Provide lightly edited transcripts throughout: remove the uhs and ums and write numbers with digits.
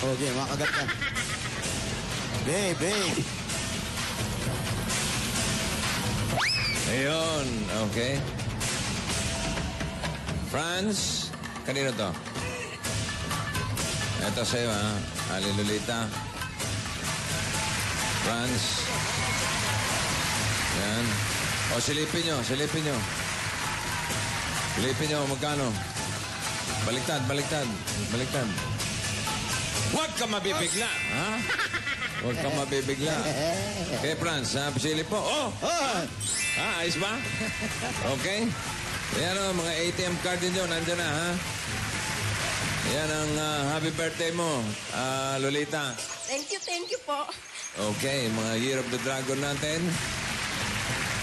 Okay, makagat ka. Babe. Ayun, okay. Franz, kanino to? Ito sa'yo, ha? Ali Lolita. Franz. Yan. O, silipin nyo. Silipin nyo, magkano? Baliktad. Huwag ka mabibigla, ha? Huwag ka mabibigla. Okay, Franz, ha? Silip po. Oh! Ayos ba? Okay. Yan o, mga ATM card ninyo, nandyan na, ha? Yan ang happy birthday mo, Lolita. Thank you po. Okay, mga Year of the Dragon natin.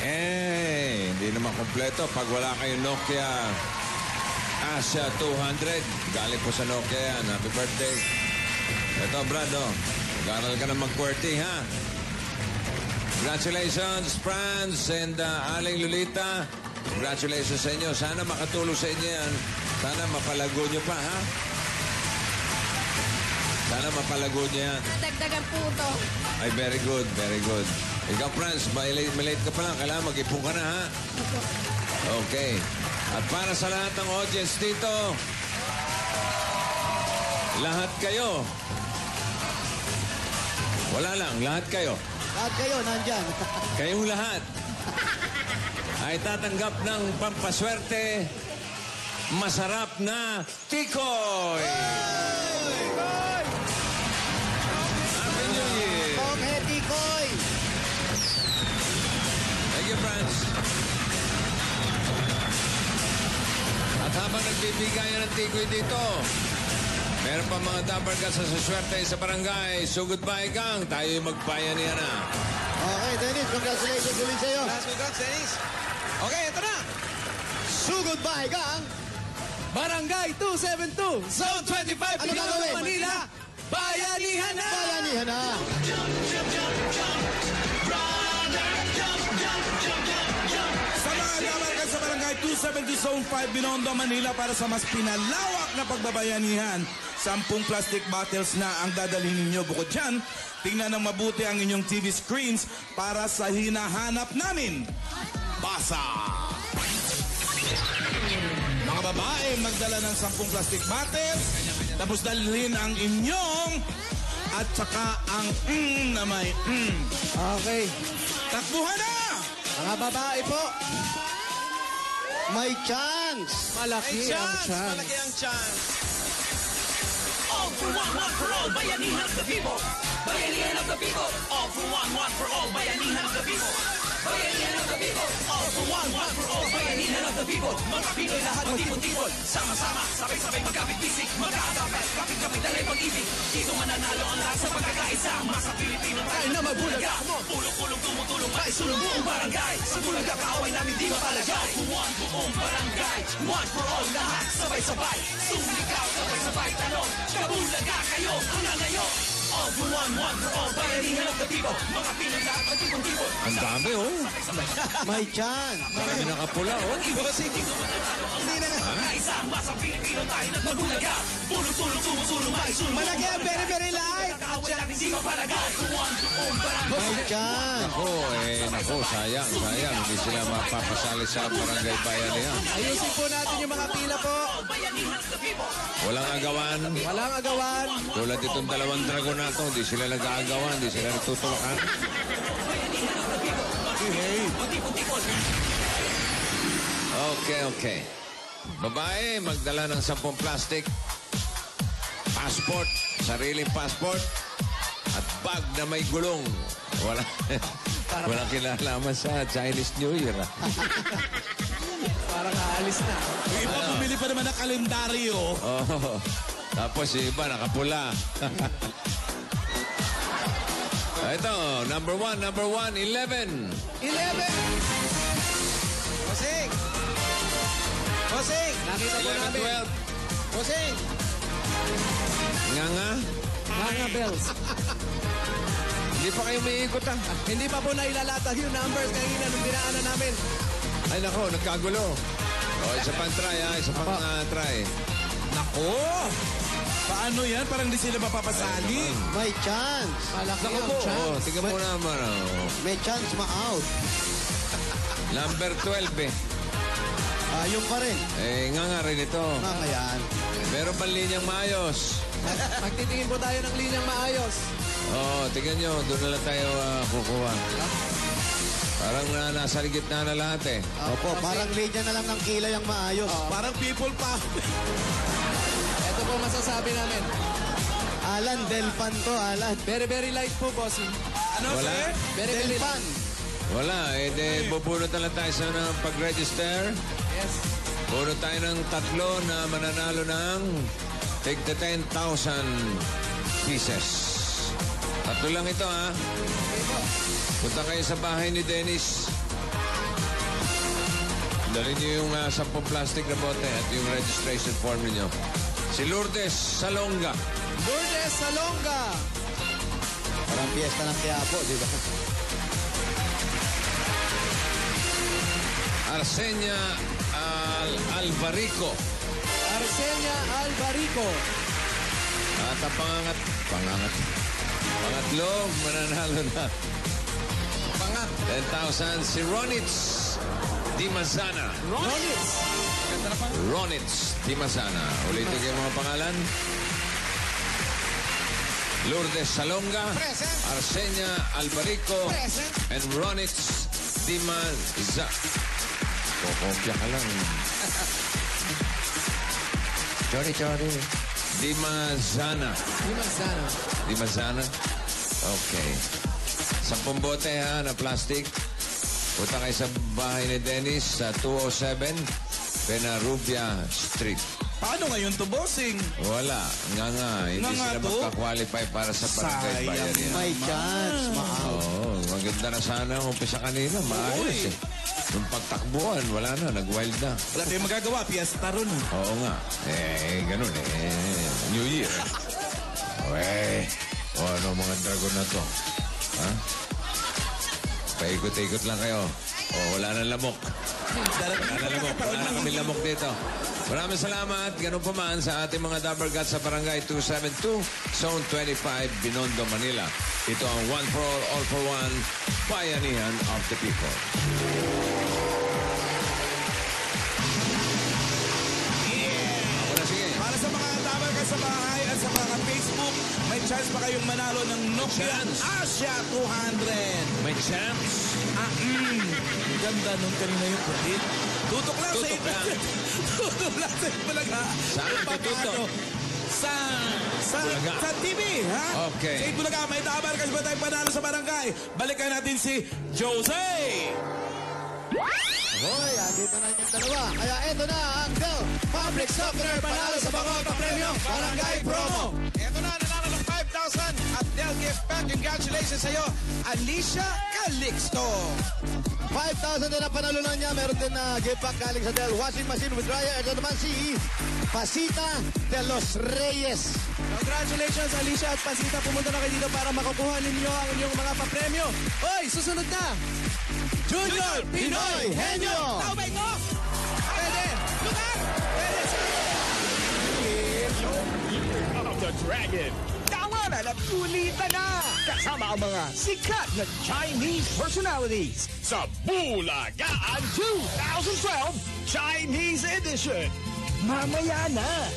Hindi naman kompleto pag wala kayong Nokia Asha 200. Galing po sa Nokia yan. Happy birthday. Ito, Brad, mag-aaral ka na mag-QWERTY, ha? Congratulations, Franz and Aling Lolita. Congratulations sa inyo. Sana makatulong sa inyo yan. Sana mapalago nyo pa, ha? Sana mapalago nyo yan. Dagdagan po ito. Ay, very good, very good. Ikaw, Franz, malate ka pa lang. Kailangan mag-ipon ka na, ha? Okay. At para sa lahat ng audience dito, lahat kayo. Wala lang, lahat kayo. Lahat kayo, nandyan. Kayong lahat ay tatanggap ng pampaswerte masarap na tikoy. Happy New Year. Okay, tikoy. Thank you, Franz. At habang nagbibigayan ng tikoy dito, meron pa mga dapat ka sa swerte sa barangay. So goodbye, Gang. Tayo'y magbayanihan na. Okay, Dennis, congratulations ulit sa'yo. Congrats, Dennis. Okay, ito na. Sugod ba, Gang? Barangay 272, Zone 25, Ano gagawin? Manila. Bayanihan na! Bayanihan na. Sa mga dabarkan sa Barangay 270 Zone 5, Binondo, Manila para sa mas pinalawak na pagbabayanihan. 10 plastic bottles na ang dadalhin ninyo. Bukod dyan, tingnan ng mabuti ang inyong TV screens para sa hinahanap namin. Basa! Mga babae, magdala ng 10 plastic bottles, tapos dalhin ang inyong at saka ang na may Okay. Takbuhan na! Mga babae po. May chance. Malaki ang chance. Malaki ang chance. All for one for all, bayanihan of the people. Bayanihan of the people. All for one for all, bayanihan of the people. Bayanihan of the people. All for one for all, bayanihan of the people. Mga Pinoy lahat magtipon-tipon. Sama-sama, sabay-sabay magkapit-bisik. Magkakapit, kapit-kapit na rin pag-ibig. Dito mananalo ang lahat sa pagkakaisa. Masa Pilipino tayo na magbulaga. Pulong-pulong tumutulong, maisulong buong barangay. Sa bulaga kaaway namin di mapalagay. One buong barangay. One for all, lahat sabay-sabay. Sumigaw, sabay-sabay tanong. Kabulaga kayo hanggang ngayon. All for one for all, bayanihan of the people. Mga Pinoy lahat magtipon-tipon. Ang dami, May chance. Marami nakapula, Hindi na nga. Kaisama sa Pilipino tayo nagbulaga. Pulong-tulong tumutulong, maisulong. Malaki ang very, very light. Kaaway namin di mapalagay. One buong barangay. May chance. Nako, sayang. Hindi sila mapapasali sa barangay bayanihan. Ayusin po natin yung mga pila po. Bayanihan of the people. Walang agawan. Walang agawan. Tulad itong dalawang dragon na ito, hindi sila nag-aagawan, hindi sila nagtutulakan. Okay. Babae, magdala ng 10 plastic. Passport, sariling passport. At bag na may gulong. Walang kinalaman sa Chinese New Year. Parang aalis na. Yung iba, bumili pa naman ng kalendaryo. Oh, tapos yung iba, nakapula. Ito, number one, 11. 11. Bossing! Nakita po 11, namin. 12. Bossing! Nga. Mga bells. Hindi pa kayo may ikot, ha? Hindi pa po nailalatag yung numbers kanina nung dinaanan namin. Ay, nako, nagkagulo. O, isa pang try, ha? Isa pang try. Nako! Paano yan? Parang di sila mapapasali. May chance. Malaki Naku ang po. chance. Tingnan mo naman. May chance ma-out. Number 12 eh. Yung pa rin. Nga rin ito. Mamayan. Meron pa linyang maayos. Magtitingin po tayo ng linyang maayos. Tingnan nyo. Doon na lang tayo kukuha. Parang nasa gitna na lahat eh. Opo, parang linya na lang ng kilay ang maayos. Parang people pa. Ito po masasabi namin. Alan, Delpan to, Alan. Very, very light po, bossing. Ano, Wala. sir? Very, very Delpan. light. Wala. Bubunot na lang tayo sa pag-register. Yes. Bunot tayo ng 3 na mananalo ng tigda 10,000 pieces. 3 lang ito, ha? Punta kayo sa bahay ni Dennis. Dali niyo yung 10 plastic na bote at yung registration form niyo. Si Lourdes Salonga. Lourdes Salonga. Parang piyesta ng Quiapo, di ba? Arsenia Alvarico. Arsenia Alvarico. At ang pangatlo, mananalo na. 10,000 si Ronitz Dimazana. Ronitz. Ronitz Dimazana. Ulitin ko yung mga pangalan. Lourdes Salonga, Arsenia Alvarico, and Ronitz Dimazana. Kokopya ka lang. Chori. Dimazana. Dimazana. Dimazana? Okay. 10 bote ha, na plastic. Punta kayo sa bahay ni Dennis sa 207 Penarubia Street. Paano ngayon to, bossing? Wala. Hindi sila magka-qualify para sa barangay Sayang. bayan yan. May chance ma-out. Maganda na sana ang umpisa kanina. Maayos eh. Yung pagtakbuhan, wala na. Nag-wild na. Wala tayong magagawa. Piyesta ron. Oo nga. Ganun eh. New Year. Ano mga dragon na to? Ha? Paikot-ikot lang kayo. Wala na lamok. Wala na kami lamok dito. Maraming salamat. Ganun pa man sa ating mga Dabber Gods sa Barangay 272, Zone 25, Binondo, Manila. Ito ang One for All for One, Bayanihan of the People. Sige. Para sa mga tabar ka sa bahay at sa mga Facebook, may chance pa kayong manalo ng Nokia Chance. Asia 200. May chance. Ang ganda nung kanina yung puti. Tutok lang Tutok sa lang. Tutok lang sa Bulaga. Saan Kung paano? tutok? Sa TV, ha? Okay. Sa Bulaga, may tabar kasi ba tayong panalo sa barangay? Balikan natin si Jose. Hoy, andito na yung dalawa. Kaya eto na ang Del Public Softener panalo sa bangol pa-premyo Barangay Promo. Ito na, nanalo ng 5,000 at Del Gift Pack. Congratulations sa'yo, Alicia Calixto. 5,000 din ang panalunan niya. Meron din na gift pack galing sa Del Washing Machine with Dryer. Ito naman si Pasita de los Reyes. Congratulations, Alicia at Pasita. Pumunta na kayo dito para makukuha ninyo ang inyong mga papremyo. Hoy, susunod na! Junior Pinoy Henyo. Taubay mo! Pwede! Lugar! Pwede! Of the Dragon. Tama na, nagkulitan na! Kasama ang mga sikat na Chinese personalities sa Bulagaan 2012 Chinese Edition. Mamaya na!